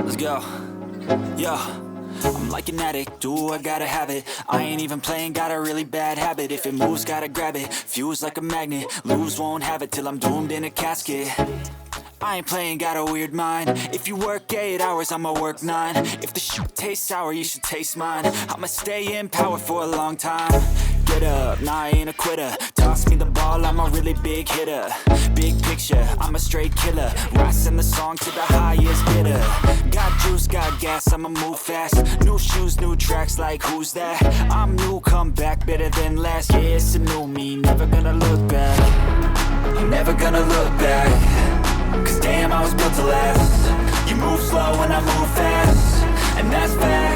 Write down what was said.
Let's go. Yo, I'm like an addict, do I gotta have it. I ain't even playing, got a really bad habit. If it moves, gotta grab it, fuse like a magnet. Lose, won't have it till I'm doomed in a casket. I ain't playing, got a weird mind. If you work 8 hours, I'ma work 9. If the shoot tastes sour, you should taste mine. I'ma stay in power for a long time. Get up, nah, I ain't a quitter. Toss me the ball, I'm a really big hitter. Big picture, I'm a straight killer. Rising the song to the highest bidder. Got juice, got gas, I'ma move fast. New shoes, new tracks, like who's that? I'm new, come back, better than last. Yeah, it's a new me, never gonna look back. I'm never gonna look back. Cause damn, I was built to last. You move slow and I move fast. And that's fast.